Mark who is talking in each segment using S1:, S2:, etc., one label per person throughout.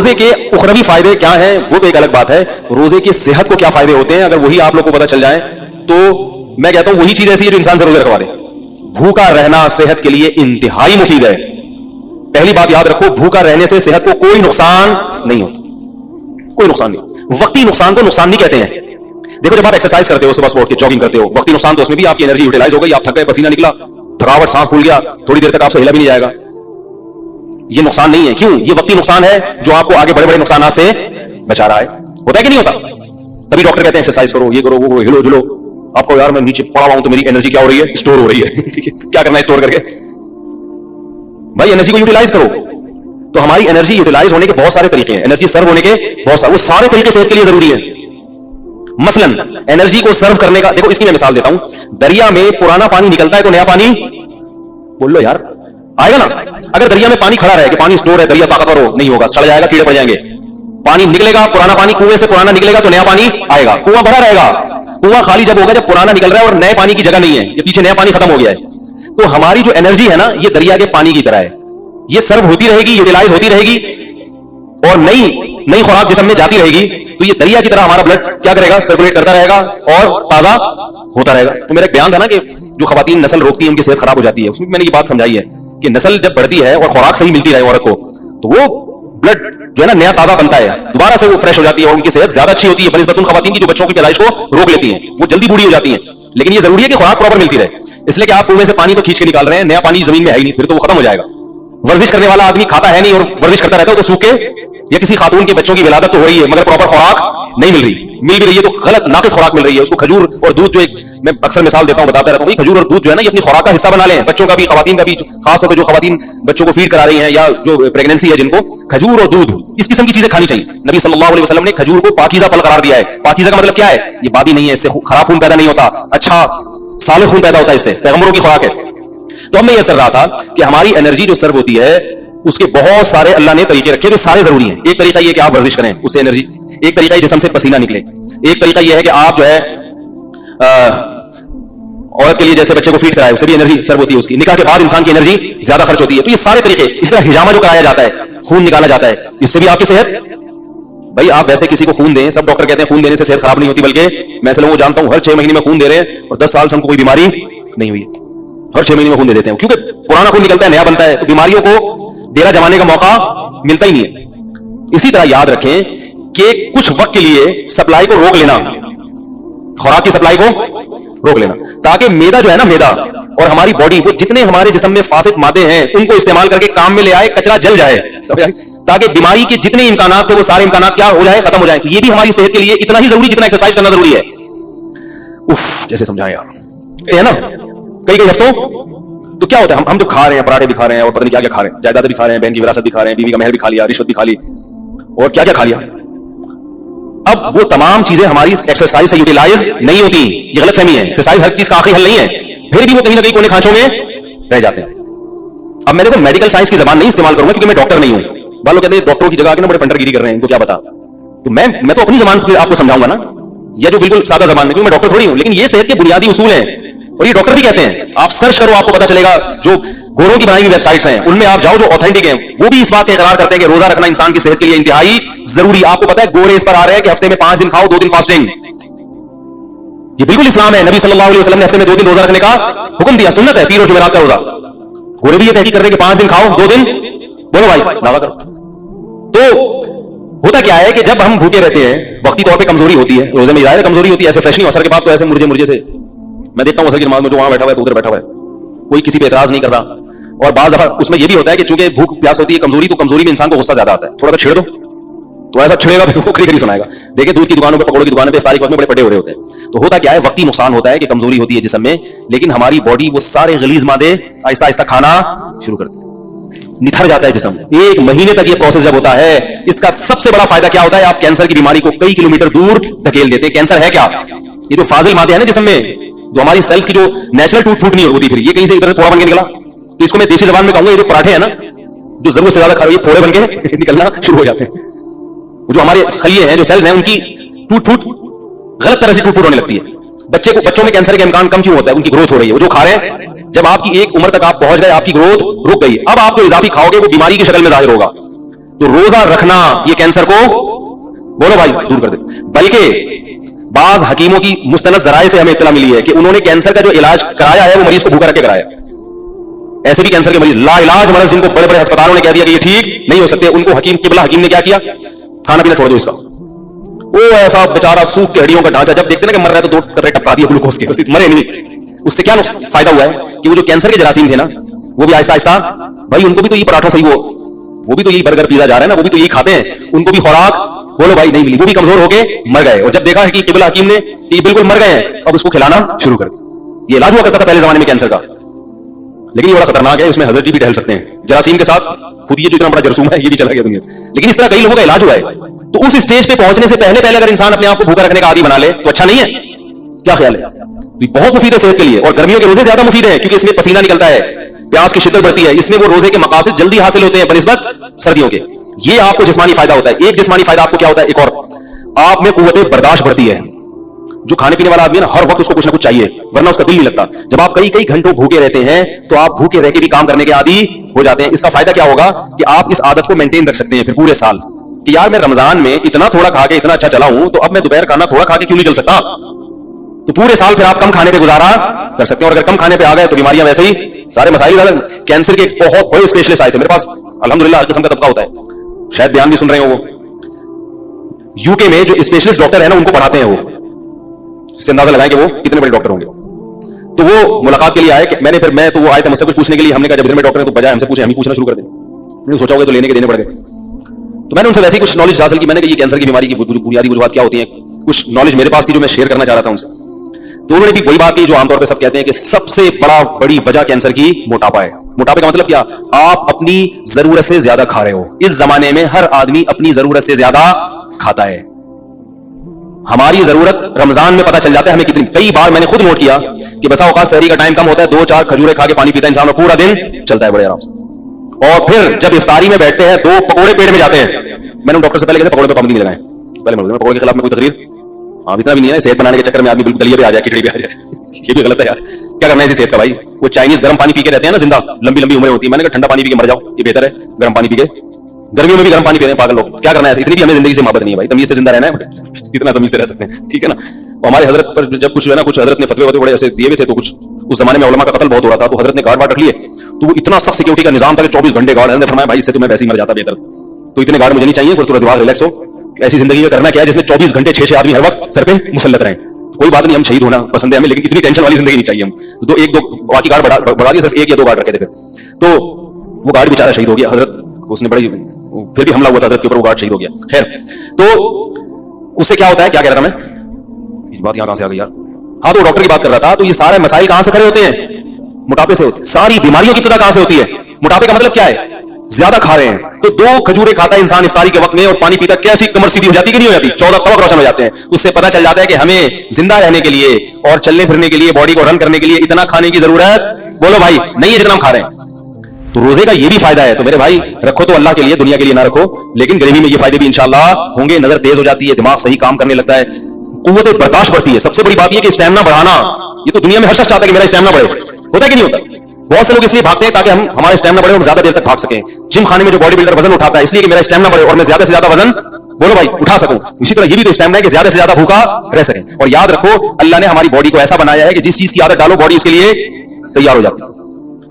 S1: روزے کے اخروی فائدے کیا ہیں وہ تو ایک الگ بات ہے. روزے کی صحت کو کیا فائدے ہوتے ہیں اگر وہی آپ لوگ کو پتہ چل جائے تو میں کہتا ہوں وہی چیز ایسی ہے جو انسان سے روزے رکھوا دے. بھوکا رہنا صحت کے لیے انتہائی مفید ہے. پہلی بات یاد رکھو, بھوکا رہنے سے صحت کو کوئی نقصان نہیں ہوتا, کوئی نقصان نہیں. وقتی نقصان کو نقصان نہیں کہتے ہیں. دیکھو جب آپ ایکسرسائز کرتے ہو, صبح صبح اٹھ کے جاگنگ کرتے ہو, وقتی نقصان تو اس میں بھی آپ کی انرجی یوٹیلائز ہو گئی, آپ تھک گئے, پسینہ نکلا, تھکاوٹ, سانس پھول گیا, تھوڑی دیر تک آپ سے ہلا بھی نہیں جائے گا. یہ نقصان نہیں ہے. کیوں؟ یہ وقتی نقصان ہے جو آپ کو آگے بڑے بڑے نقصانات سے بچا رہا ہے. ہوتا ہے کہ نہیں ہوتا؟ تبھی ڈاکٹر کہتے ہیں ایکسرسائز کرو, یہ کرو, وہ ہلو جلو. آپ کو یار میں نیچے پڑا ہوا ہوں تو میری انرجی کیا ہو رہی ہے؟ اسٹور ہو رہی ہے. کیا کرنا ہے اسٹور کر کے؟ بھائی انرجی کو یوٹیلائز کرو. تو ہماری انرجی یوٹیلائز ہونے کے بہت سارے طریقے ہیں, انرجی سرو ہونے کے بہت سارے, وہ سارے طریقے صحت کے لیے ضروری ہیں. مثلا انرجی کو سرو کرنے کا دیکھو, اس کی میں مثال دیتا ہوں. دریا میں پرانا پانی نکلتا ہے تو نیا پانی بول لو یار آئے گا نا. اگر دریا میں پانی کھڑا رہے کہ پانی اسٹور ہے, دریا طاقتور ہو, نہیں ہوگا, سڑ جائے گا, کیڑے پڑ جائیں گے. پانی نکلے گا, پرانا پانی کنویں سے پرانا نکلے گا تو نیا پانی آئے گا. کنواں بھرا رہے گا. کنواں خالی جب ہوگا جب پرانا نکل رہا ہے اور نئے پانی کی جگہ نہیں ہے, یہ پیچھے نیا پانی ختم ہو گیا ہے. تو ہماری جو انرجی ہے نا یہ دریا کے پانی کی طرح ہے, یہ سرو ہوتی رہے گی, یوٹیلائز ہوتی رہے گی, اور نئی خوراک جسم میں جاتی رہے گی. تو یہ دریا کی طرح ہمارا بلڈ کیا کرے گا؟ سرکولیٹ کرتا رہے گا اور تازہ ہوتا رہے گا. تو میرا ایک بیان تھا نا کہ جو خواتین نسل روکتی ہیں ان کی صحت خراب ہو جاتی ہے, اس میں میں نے یہ بات سمجھائی ہے کہ نسل جب بڑھتی ہے اور خوراک صحیح ملتی رہے عورت کو تو وہ بلڈ جو ہے نا نیا تازہ بنتا ہے, دوبارہ سے وہ فریش ہو جاتی ہے اور ان کی صحت زیادہ اچھی ہوتی ہے بنسبت ان خواتین کی جو بچوں کی پیدائش کو روک لیتی ہیں, وہ جلدی بوڑھی ہو جاتی ہیں. لیکن یہ ضروری ہے کہ خوراک پراپر ملتی رہے, اس لیے کہ آپ کنویں سے پانی تو کھینچ کے نکال رہے ہیں, نیا پانی زمین میں ہے ہی نہیں, پھر تو وہ ختم ہو جائے گا. ورزش کرنے والا آدمی کھاتا ہے نہیں اور ورزش کرتا رہتا ہے تو سوکھ کے, یا کسی خاتون کے بچوں کی ولادت تو ہو رہی ہے مگر پراپر خوراک نہیں مل رہی, مل بھی رہی ہے تو غلط ناقص خوراک مل رہی ہے. اس کو کھجور اور دودھ, جو ایک میں اکثر مثال دیتا ہوں, بتاتا رہتا ہوں, کھجور اور دودھ جو ہے نا یہ اپنی خوراک کا حصہ بنا لیں, بچوں کا بھی, خواتین کا بھی, خاص طور پہ جو خواتین بچوں کو فیڈ کرا رہی ہیں یا جو پریگنینسی ہے جن کو, کھجور اور دودھ اس قسم کی چیزیں کھانی چاہیے. نبی صلی اللہ علیہ وسلم نے کھجور کو پاکیزہ پھل قرار دیا ہے. پاکیزہ کا مطلب کیا ہے؟ یہ بادی نہیں ہے, اس سے خراب خون پیدا نہیں ہوتا, اچھا صالح خون پیدا ہوتا ہے, اس سے پیغمبروں کی خوراک ہے. تو ہم نے یہ کر رہا تھا کہ ہماری انرجی جو سرو ہوتی ہے اس کے بہت سارے اللہ نے طریقے رکھے جو سارے ضروری ہیں. ایک طریقہ یہ کہ آپ ورزش کریں, اس سے انرجی. ایک طریقہ یہ جسم سے پسینہ نکلے. ایک طریقہ یہ ہے کہ آپ جو ہے عورت کے لیے جیسے بچے کو فیڈ کرائے, اس سے بھی انرجی سرو ہوتی ہے. اس کی نکاح کے بعد انسان کی انرجی زیادہ خرچ ہوتی ہے. تو یہ سارے طریقے, اس طرح ہجامہ جو کرایا جاتا ہے, خون نکالا جاتا ہے, اس سے بھی آپ کی صحت. بھائی آپ ویسے کسی کو خون دیں, سب ڈاکٹر کہتے ہیں خون دینے سے صحت خراب نہیں ہوتی, بلکہ میں سے لوگوں کو جانتا ہوں ہر 6 مہینے میں خون دے رہے ہیں اور 10 سال سے ہم کو کوئی بیماری نہیں ہوئی, ہر 6 مہینے میں خون دے دیتے ہیں, کیونکہ پرانا خون نکلتا ہے, نیا بنتا ہے, تو بیماریوں کو ڈیرا جمانے کا موقع ملتا ہی نہیں ہے. اسی طرح یاد رکھیں کہ کچھ وقت کے لیے سپلائی کو روک لینا, خوراک کی سپلائی کو روک لینا, تاکہ میدا جو ہے نا, میدا اور ہماری باڈی, وہ جتنے ہمارے جسم میں فاسد مادے ہیں ان کو استعمال کر کے کام میں لے آئے, کچرا جل جائے, تاکہ بیماری کے جتنے امکانات تھے وہ سارے امکانات کیا ہو جائے, ختم ہو جائیں. تو یہ بھی ہماری صحت کے لیے اتنا ہی ضروری جتنا ایکسرسائز کرنا ضروری ہے. جیسے سمجھائیں یار, ہے نا کئی ہفتوں تو کیا ہوتا ہے, ہم جو کھا رہے ہیں, پراٹھے بھی کھا رہے ہیں اور پتہ نہیں کیا کیا کھا رہے ہیں, جائیداد بھی کھا رہے ہیں, بہن کی وراثت بھی کھا رہے ہیں, بیوی کا مہر بھی کھا لیا, رشوت بھی کھا لی, اور کیا کیا کھا لیا. اب وہ تمام چیزیں ہماری ایکسرسائز سے یوٹیلائز نہیں ہوتی. یہ غلط فہمی ہے, ایکسرسائز ہر چیز کا آخری حل نہیں ہے, پھر بھی وہ کہیں نہ کہیں کونے کھانچوں میں رہ جاتے ہیں. اب میں دیکھو میڈیکل سائنس کی زبان نہیں استعمال کروں گا کیونکہ میں ڈاکٹر نہیں ہوں. والوں کہتے ہیں ڈاکٹروں کی جگہ کے نا بڑے فنٹر گیری کر رہے ہیں, ان کو کیا بتا. تو میں تو اپنی زبان سے آپ کو سمجھاؤں گا نا, یا جو بالکل سادہ زبان میں, کیونکہ میں ڈاکٹر تھوڑی ہوں, لیکن یہ صحت کے بنیادی اصول ہیں اور یہ ڈاکٹر بھی کہتے ہیں. آپ سرچ کرو, آپ کو پتا چلے گا, جو گوروں کی بنائی ہوئی ویب سائٹس ہیں ان میں آپ جاؤ جو اوتھینٹک ہیں, وہ بھی اس بات کا اقرار کرتے ہیں کہ روزہ رکھنا انسان کی صحت کے لیے انتہائی ضروری. آپ کو پتا ہے گورے اس پر آ رہے ہیں کہ ہفتے میں 5 دن کھاؤ, 2 دن فاسٹنگ. یہ بالکل اسلام ہے. نبی صلی اللہ علیہ وسلم نے ہفتے میں 2 دن روزہ رکھنے کا حکم دیا, سنت ہے, پیر اور جمعرات کا روزہ. گورے بھی یہ تحقیق کر رہے ہیں کہ 5 دن کھاؤ, 2 دن بولو بھائی دعویٰ کرو. تو ہوتا کیا ہے کہ جب ہم بھوکے رہتے ہیں, وقتی طور پہ کمزوری ہوتی ہے, روزے میں ظاہر کمزوری ہوتی ہے, ایسے فریش نہیں, اثر کے بعد تو ایسے مرجے سے. میں دیکھتا ہوں اثر کی نماز میں جو وہاں بیٹھا ہوا ہے تو ادھر بیٹھا ہوا ہے, کوئی کسی پہ اعتراض نہیں کر رہا. اور بعض دفعہ اس میں یہ بھی ہوتا ہے کہ چونکہ بھوک پیاس ہوتی ہے, کمزوری, تو کمزوری میں انسان کو غصہ زیادہ آتا ہے, تھوڑا سا چھیڑ دو تو ایسا چھڑے گا, پھر وہ کھری سنائے گا. دیکھیں دودھ کی دکانوں پہ, پکوڑے کی دکانوں پہ افطاری کے وقت میں بڑے پڑے ہو رہے ہوتے ہیں. تو ہوتا کیا ہے, وقتی نقصان ہوتا ہے کہ کمزوری ہوتی ہے جسم میں, لیکن ہماری باڈی وہ سارے غلیظ مادے آہستہ آہستہ کھانا شروع کر دیتی ہے, نتھر جاتا ہے جسم. 1 مہینے تک یہ پروسیس جب ہوتا ہے, اس کا سب سے بڑا فائدہ کیا ہوتا ہے, آپ کینسر کی بیماری کو کئی کلومیٹر دور دھکیل دیتے ہیں. کینسر ہے کیا, یہ جو فاضل مادے ہیں نا جسم میں, جو ہماری سیلز کی جو نیچرل ٹوٹ پھوٹ نہیں ہوتی, پھر یہ کہیں سے ادھر تھوڑا بن کے نکلا. تو اس کو میں دیسی زبان میں کہوں گا, یہ جو پراٹھے ہیں نا جو ضرورت سے زیادہ کھا رہے ہیں, یہ تھوڑے بن کے نکلنا شروع ہو جاتے ہیں. جو ہمارے خلیے ہیں, جو سیلز ہیں, ان کی ٹوٹ پھوٹ غلط طرح سے ٹوٹ پھوٹ ہونے لگتی ہے. بچوں میں کینسر کا امکان کم کیوں ہوتا ہے, ان کی گروتھ ہو رہی ہے. وہ جو کھا رہے ہیں, جب آپ کی ایک عمر تک آپ پہنچ گئے, آپ کی گروتھ رک گئی, اب آپ جو اضافی کھاؤ گے وہ بیماری کی شکل میں ظاہر ہوگا. तो रोजा रखना ये कैंसर को, बोलो भाई, दूर कर दे। बल्कि बाज हकीमों की मुस्तनद जराए से हमें इत्तला मिली है कि उन्होंने कैंसर का जो इलाज कराया है वो मरीज को भूखा रख के कराया। ऐसे भी कैंसर के मरीज ला इलाज मरीज जिनको बड़े बड़े अस्पतालों ने कह दिया कि ये ठीक नहीं हो सकते, उनको हकीम किबला हकीम ने क्या किया, खाना पीना छोड़ दो इसका। वो ऐसा बेचारा सूख के हड्डियों का ढांचा, जब देखते ना कि मर रहा है तो 2 कतरे टपका दिए ग्लूकोज के, बस मरे नहीं। उससे क्या फायदा हुआ है कि वो जो कैंसर के जरासीम थे ना, वो भी आहिस्ता आहिस्ता, भाई उनको भी तो ये पराठा सही, वो भी तो यही बर्गर पिज्जा जा रहा है ना, वो भी तो यही खाते हैं, उनको भी खुराक, बोलो भाई, नहीं मिली, वो भी कमजोर होके मर गए। और जब देखा है कि किबला हकीम ने कि बिल्कुल मर गए हैं, अब उसको खिलाना शुरू कर दिया। ये इलाज हुआ करता था पहले जमाने में कैंसर का, लेकिन ये बड़ा खतरनाक है, इसमें हजरत जी भी टहल सकते हैं जरासीम के साथ। खुद ये जो इतना बड़ा जरसूम है ये भी चला गया दुनिया से, लेकिन इस तरह कई लोगों का इलाज हुआ है। तो उस स्टेज पे पहुंचने से पहले अगर इंसान अपने आप को भूखा रखने का आदी बना ले तो अच्छा नहीं है? क्या ख्याल है? तो बहुत मुफीद है सेहत के लिए, और गर्मियों के रोजे ज्यादा मुफीद है क्योंकि इसमें पसीना निकलता है, प्यास की शिद्दत बढ़ती है, इसमें वो रोजे के मकासद जल्दी हासिल होते हैं बनिस्बत सर्दियों के। ये आपको जिस्मानी फायदा होता है। एक जिस्मानी फायदा आपको क्या होता है, एक और, आप में कुव्वत बर्दाश्त बढ़ती है। जो खाने पीने वाला आदमी है ना, हर वक्त उसको कुछ ना कुछ चाहिए, वरना उसका दिल नहीं लगता। जब आप कई कई घंटों भूखे रहते हैं तो आप भूखे रह के भी काम करने के आदी हो जाते हैं। इसका फायदा क्या होगा कि आप इस आदत को मेंटेन रख सकते हैं फिर पूरे साल, कि यार मैं रमजान में इतना थोड़ा खा के इतना अच्छा चला हूं, तो अब मैं दोपहर खाना थोड़ा खा के क्यों नहीं चल सकता। तो पूरे साल फिर आप कम खाने पे गुजारा कर सकते हैं। और अगर कम खाने पे आ गए तो बीमारियां वैसे ही सारे मसाइल। कैंसर के बहुत बड़े स्पेशलिस्ट आए थे मेरे पास, अल्हम्दुलिल्लाह हर किस्म का तबका होता है, शायद बयान भी सुन रहे हो। वो यूके में जो स्पेशलिस्ट डॉक्टर है ना, उनको पढ़ाते हैं वो, इससे अंदाजा लगाएं कि वो कितने बड़े डॉक्टर होंगे। तो वो मुलाकात के लिए आए, मैं तो वो आए थे मुझसे कुछ पूछने के लिए। हमने कहा जब इधर में डॉक्टर है तो बजाय हमसे पूछे हम ही पूछना शुरू कर दें। मैंने सोचा होगा तो लेने के देने पड़ गए। तो मैंने उनसे वैसे ही कुछ नॉलेज हासिल की। मैंने कहा ये कैंसर की बीमारी की बुनियादी वजूहात क्या होती है, कुछ नॉलेज मेरे पास थी जो मैं शेयर करना चाह रहा था उनसे। तो उन्होंने भी वही बात की जो आमतौर पर सब कहते हैं कि सबसे बड़ी वजह कैंसर की मोटापा है। मोटापे का मतलब क्या, आप अपनी जरूरत से ज्यादा खा रहे हो। इस जमाने में हर आदमी अपनी जरूरत से ज्यादा खाता है। हमारी जरूरत रमजान में पता चल जाता है हमें कितनी। कई बार मैंने खुद नोट किया कि बसा औकात सहरी का टाइम कम होता है, 2-4 खजूरें खा के पानी पीता है इंसान और पूरा दिन चलता है बड़े आराम से। और फिर जब इफ्तारी में बैठते हैं 2 पकोड़े पेट में जाते हैं। मैंने डॉक्टर से पहले कहते पकोड़े पे पाबंदी नहीं लगाएं, पहले मैं पकोड़े के खिलाफ में कोई तकरीर इतना भी नहीं है। सेहत बनाने के चक्कर में आदमी बिल्कुल दलिया पे आ जाए, खिचड़ी पे आ जाए, ये भी गलत है यार। क्या करना है इसी सेहत का भाई। वो चाइनीज गर्म पानी पी के रहते हैं ना जिंदा, लंबी लंबी उम्रें होती है। मैंने कहा ठंडा पानी पी के मर जाओ, ये बेहतर है गर्म पानी पी के। गर्मियों में भी गर्म पानी पी रहे हैं पागल लोग। क्या करना है, इतनी भी हमें जिंदगी से मोहब्बत नहीं है भाई, तमीज से जिंदा रहना है, कितना तमीज से रह सकते हैं, ठीक है ना। और हमारे हजरत पर जब कुछ है ना, कुछ हजरत ने फतवे बड़े ऐसे दिए हुए थे, तो कुछ उस जमाने में उलमा का कत्ल बहुत हो रहा था, तो हजरत ने गार्ड वार्ड रख लिए। तो वो इतना सख्त सिक्योरिटी का निजाम था कि 24 घंटे गार्ड। ने फरमाया भाई इससे तो मैं वैसे ही मर जाता बेहतर, तो इतने गार्ड मुझे नहीं चाहिए, थोड़ा दिमाग रिलैक्स हो। ऐसी जिंदगी में करना क्या है जिसमें 24 घंटे 6 आदमी हर वक्त सर पे मुसल्लत रहें। कोई बात नहीं, हम शहीद होना पसंद है हमें, लेकिन इतनी टेंशन वाली जिंदगी नहीं चाहिए हम। तो 1-2 बाकी गार्ड बढ़ा दिए, सिर्फ 1 या 2 गार्ड रखे थे फिर। तो वो गार्ड बेचारा शहीद हो गया। हजरत उसने बड़ी, फिर भी हमला हुआ था हजरत के ऊपर, वो गार्ड शहीद हो गया। खैर, तो उससे क्या होता है, क्या कह रहा था मैं, बात यहां कहां से आ गई यार। हाँ, तो डॉक्टर की बात कर रहा था। तो ये सारे मसाइल कहां से खड़े होते हैं, मोटापे से होते हैं। सारी बीमारियों की इब्तिदा कहां से होती है, मोटापे का मतलब क्या है, ज्यादा खा रहे हैं। तो 2 खजूरें खाता है इंसान इफ्तारी के वक्त में और पानी पीता, कैसी कमर सीधी हो जाती कि नहीं हो जाती, 14 कवक रोशन हो जाते हैं। उससे पता चल जाता है कि हमें जिंदा रहने के लिए और चलने फिरने के लिए, बॉडी को रन करने के लिए इतना खाने की जरूरत, बोलो भाई, नहीं है जितना हम खा रहे हैं। तो रोजे का ये भी फायदा है। तो मेरे भाई रखो तो अल्लाह के लिए, दुनिया के लिए ना रखो, लेकिन गर्मी में ये फायदे भी इंशाल्लाह होंगे। नजर तेज हो जाती है, दिमाग सही काम करने लगता है, कुव्वत बर्दाश्त बढ़ती है। सबसे बड़ी बात यह कि स्टैमिना बढ़ाना, ये तो दुनिया में हर शख्स चाहता है कि मेरा स्टैमिना बढ़े, होता है कि नहीं होता। बहुत से लोग इसलिए भागते हैं ताकि हमारा स्टैमिना बढ़े, हम ज्यादा देर तक भाग सकें। जिम खाने में जो बॉडी बिल्डर वजन उठाता है इसलिए कि मेरा स्टैमिना बढ़े और मैं ज्यादा से ज्यादा वजन, बोलो भाई, उठा सकूं। इसी तरह ये भी तो स्टैमिना है कि ज्यादा से ज्यादा भूखा रह सकें। और याद रखो, अल्लाह ने हमारी बॉडी को ऐसा बनाया है कि जिस चीज की आदत डालो बॉडी उसके लिए तैयार हो जाती है।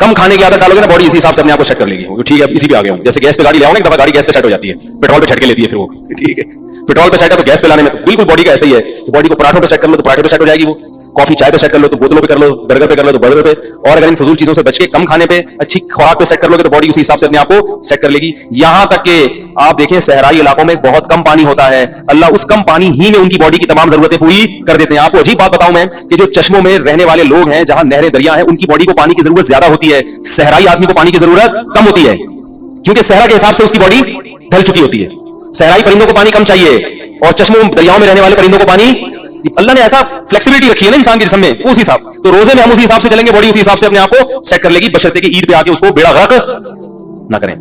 S1: कम खाने की आदत डालोगे ना, बॉडी इसी हिसाब से अपने आप को सेट कर लेगी। ठीक है, इसी पे आ गया हूं। जैसे गैस पे गाड़ी ले आओ ना, एक दफा गाड़ी गैस पे सेट हो जाती है, पेट्रोल पे झटके लेती है फिर वो, ठीक है। पेट्रोल पे सेट है तो गैस पे लाने में तो बिल्कुल बॉडी का ऐसा ही है। बॉडी को पराठों पे सेट कर लो तो पराठे पे सेट हो जाएगी वो, कॉफी चाय पे सेट कर लो तो बोतलों पे कर लो, बर्गर पे कर लो तो बर्गर पे। और अगर इन फजूल चीजों से बच के कम खाने पे, अच्छी खुराक पे सेट कर लोगे तो बॉडी उसी हिसाब से अपने आप को सेट कर लेगी। यहां तक कि आप देखें सहराई इलाकों में बहुत कम पानी होता है, अल्लाह उस कम पानी ही में उनकी बॉडी की तमाम जरूरतें पूरी कर देते हैं। आपको अजीब बात बताऊं मैं कि जो चश्मों में रहने वाले लोग हैं, जहां नहरें दरिया हैं, उनकी बॉडी को पानी की जरूरत ज्यादा होती है, सहराई आदमी को पानी की जरूरत कम होती है, क्योंकि सहरा के हिसाब से उसकी बॉडी ढल चुकी होती है। सहराई परिंदों को पानी कम चाहिए और चश्मों दरियाओं में रहने वाले परिंदों को पानी, अल्लाह ने ऐसा फ्लेक्सिबिलिटी रखी है ना इंसान के जिस्म में, उस हिसाब। तो रोजे में हम उसी हिसाब से चलेंगे, बॉडी उसी हिसाब से अपने आप को सेट कर लेगी, बशर्ते कि ईद पे आके उसको बेड़ा गर्क ना करें।